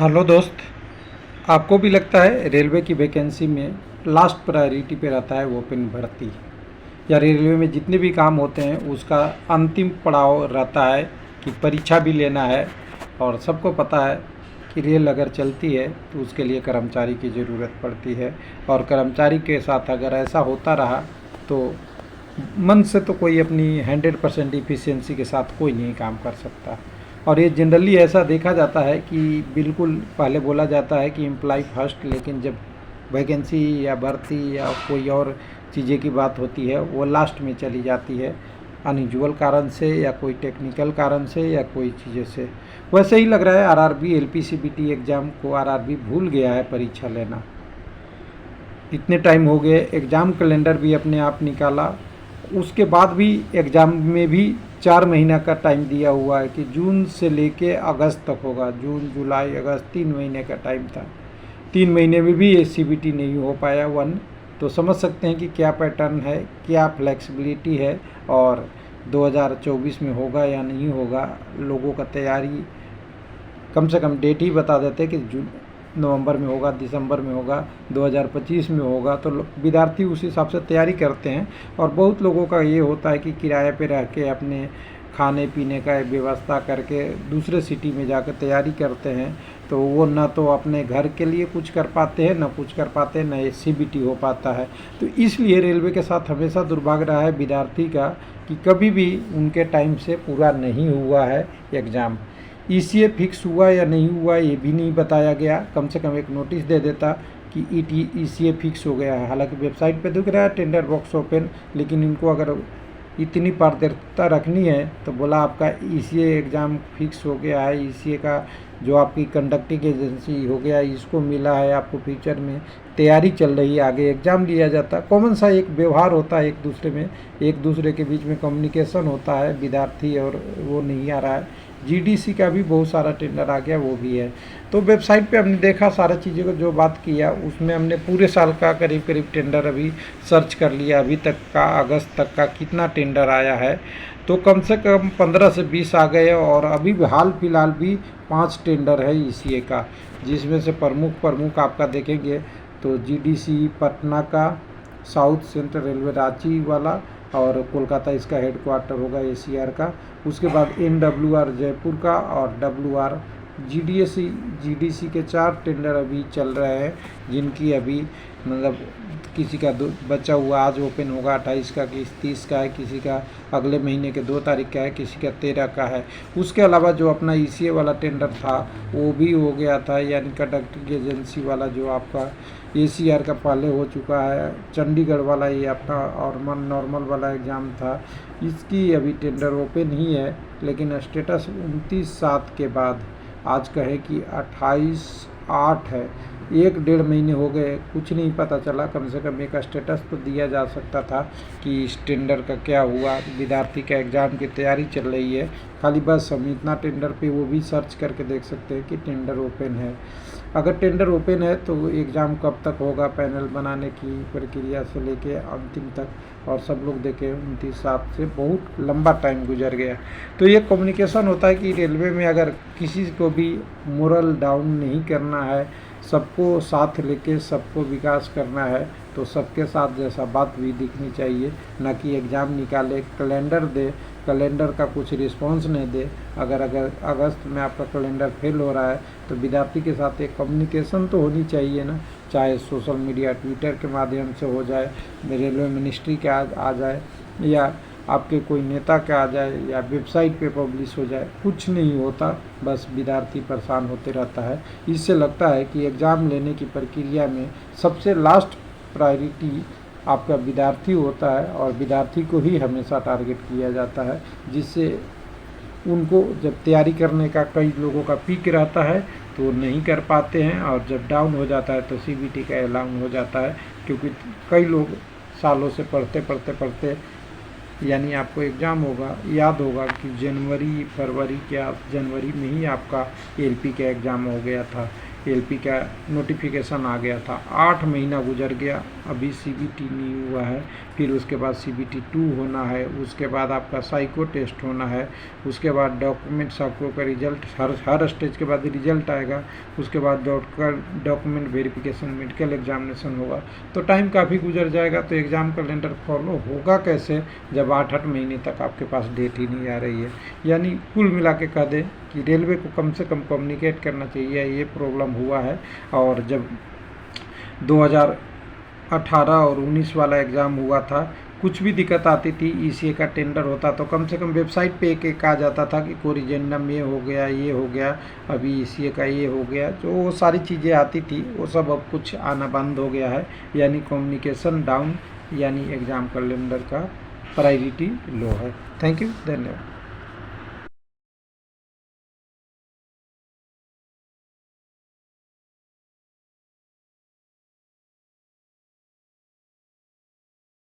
Hello दोस्त। आपको भी लगता है रेलवे की वैकेंसी में लास्ट प्रायोरिटी पे रहता है ओपन भर्ती, या रेलवे में जितने भी काम होते हैं उसका अंतिम पड़ाव रहता है कि परीक्षा भी लेना है। और सबको पता है कि रेल अगर चलती है तो उसके लिए कर्मचारी की ज़रूरत पड़ती है, और कर्मचारी के साथ अगर ऐसा होता रहा तो मन से तो कोई अपनी 100% इफ़िशियंसी के साथ कोई नहीं काम कर सकता। और ये जनरली ऐसा देखा जाता है कि बिल्कुल पहले बोला जाता है कि एम्प्लॉय फर्स्ट, लेकिन जब वैकेंसी या भर्ती या कोई और चीज़ें की बात होती है वो लास्ट में चली जाती है, अनयूजुअल कारण से या कोई टेक्निकल कारण से या कोई चीज़ें से। वैसे ही लग रहा है आरआरबी एलपीसीबीटी एग्ज़ाम को आरआरबी भूल गया है परीक्षा लेना। इतने टाइम हो गए, एग्ज़ाम कैलेंडर भी अपने आप निकाला, उसके बाद भी एग्ज़ाम में भी 4 महीना का टाइम दिया हुआ है कि जून से लेके अगस्त तक होगा। जून जुलाई अगस्त 3 महीने का टाइम था, 3 महीने में भी ये सीबीटी नहीं हो पाया वन। तो समझ सकते हैं कि क्या पैटर्न है, क्या फ्लेक्सिबिलिटी है, और 2024 में होगा या नहीं होगा। लोगों का तैयारी कम से कम डेट ही बता देते कि जून नवंबर में होगा, दिसंबर में होगा, 2025 में होगा, तो विद्यार्थी उस हिसाब से तैयारी करते हैं। और बहुत लोगों का ये होता है कि किराए पे रह के अपने खाने पीने का व्यवस्था करके दूसरे सिटी में जाकर तैयारी करते हैं, तो वो ना तो अपने घर के लिए कुछ कर पाते हैं, ना कुछ कर पाते हैं, ना ये सीबीटी हो पाता है। तो इसलिए रेलवे के साथ हमेशा दुर्भाग्य रहा है विद्यार्थी का कि कभी भी उनके टाइम से पूरा नहीं हुआ है एग्ज़ाम। ईसीए फिक्स हुआ या नहीं हुआ ये भी नहीं बताया गया। कम से कम एक नोटिस दे देता कि ईसीए फिक्स हो गया है। हालांकि वेबसाइट पे दिख रहा है टेंडर बॉक्स ओपन, लेकिन इनको अगर इतनी पारदर्शिता रखनी है तो बोला आपका ईसीए एग्ज़ाम फिक्स हो गया है, ईसीए का जो आपकी कंडक्टिंग एजेंसी हो गया इसको मिला है, आपको फ्यूचर में तैयारी चल रही है, आगे एग्ज़ाम लिया जाता। कॉमन सा एक व्यवहार होता है एक दूसरे में, एक दूसरे के बीच में कम्युनिकेशन होता है विद्यार्थी, और वो नहीं आ रहा है। जीडीसी का भी बहुत सारा टेंडर आ गया, वो भी है। तो वेबसाइट पे हमने देखा सारा चीज़ों को जो बात किया, उसमें हमने पूरे साल का करीब करीब टेंडर अभी सर्च कर लिया, अभी तक का अगस्त तक का कितना टेंडर आया है। तो कम से कम 15 से 20 आ गए, और अभी हाल फिलहाल भी 5 टेंडर है ईसीए का, जिसमें से प्रमुख आपका देखेंगे तो जीडीसी पटना का, साउथ सेंट्रल रेलवे रांची वाला, और कोलकाता इसका हेडक्वार्टर होगा एसीआर का। उसके बाद एनडब्ल्यूआर जयपुर का, और डब्ल्यूआर जीडीसी के 4 टेंडर अभी चल रहे हैं, जिनकी अभी मतलब किसी का बचा हुआ आज ओपन होगा 28 का, किसी 30 का है, किसी का अगले महीने के 2 तारीख का है, किसी का 13 का है। उसके अलावा जो अपना ईसीए वाला टेंडर था वो भी हो गया था, यानी कंडक्टिंग एजेंसी वाला जो आपका एसीआर का पहले हो चुका है। चंडीगढ़ वाला ये अपना और नॉर्मल वाला एग्ज़ाम था, इसकी अभी टेंडर ओपन ही है, लेकिन स्टेटस 29/7 के बाद, आज कहे कि 28/8 है, 1-1.5 महीने हो गए, कुछ नहीं पता चला। कम से कम एक स्टेटस तो दिया जा सकता था कि इस टेंडर का क्या हुआ। विद्यार्थी का एग्ज़ाम की तैयारी चल रही है, खाली बस हम इतना टेंडर पे वो भी सर्च करके देख सकते हैं कि टेंडर ओपन है। अगर टेंडर ओपन है तो एग्ज़ाम कब तक होगा, पैनल बनाने की प्रक्रिया से लेके अंतिम तक, और सब लोग देखें 29/7 से बहुत लंबा टाइम गुजर गया। तो ये कम्युनिकेशन होता है कि रेलवे में अगर किसी को भी मोरल डाउन नहीं करना है, सबको साथ लेके सबको विकास करना है, तो सबके साथ जैसा बात भी दिखनी चाहिए, ना कि एग्ज़ाम निकाले कैलेंडर दे, कैलेंडर का कुछ रिस्पॉन्स नहीं दे। अगर अगस्त में आपका कैलेंडर फेल हो रहा है तो विद्यार्थी के साथ एक कम्युनिकेशन तो होनी चाहिए ना, चाहे सोशल मीडिया ट्विटर के माध्यम से हो जाए, रेलवे मिनिस्ट्री के आ जाए, या आपके कोई नेता के आ जाए, या वेबसाइट पे पब्लिश हो जाए, कुछ नहीं होता, बस विद्यार्थी परेशान होते रहता है। इससे लगता है कि एग्ज़ाम लेने की प्रक्रिया में सबसे लास्ट प्रायोरिटी आपका विद्यार्थी होता है, और विद्यार्थी को ही हमेशा टारगेट किया जाता है, जिससे उनको जब तैयारी करने का कई लोगों का पीक रहता है तो वो नहीं कर पाते हैं, और जब डाउन हो जाता है तो सीबीटी का ऐलान हो जाता है। क्योंकि कई लोग सालों से पढ़ते यानी आपको एग्ज़ाम होगा, याद होगा कि जनवरी में ही आपका एलपी का एग्ज़ाम हो गया था। एलपी का नोटिफिकेशन आ गया था। 8 महीना गुजर गया, अभी सीबीटी नहीं हुआ है। फिर उसके बाद सीबीटी 2 होना है, उसके बाद आपका साइको टेस्ट होना है, उसके बाद डॉक्यूमेंट्स आपको का रिजल्ट हर स्टेज के बाद रिजल्ट आएगा, उसके बाद डॉक्यूमेंट वेरिफिकेशन, मेडिकल एग्जामिनेशन होगा। तो टाइम काफ़ी गुजर जाएगा। तो एग्ज़ाम कैलेंडर फॉलो होगा कैसे जब 8 महीने तक आपके पास डेट ही नहीं आ रही है। यानी कुल मिला के कह दें कि रेलवे को कम से कम कम्युनिकेट करना चाहिए, ये प्रॉब्लम हुआ है। और जब 2018 और 19 वाला एग्ज़ाम हुआ था, कुछ भी दिक्कत आती थी, ईसीए का टेंडर होता तो कम से कम वेबसाइट पे एक आ जाता था कि कोरिजेंडम ये हो गया, ये हो गया, अभी ईसीए का ये हो गया, जो वो सारी चीज़ें आती थी वो सब अब कुछ आना बंद हो गया है। यानी कम्युनिकेशन डाउन, यानी एग्ज़ाम कैलेंडर का प्रायोरिटी लो है। थैंक यू, धन्यवाद।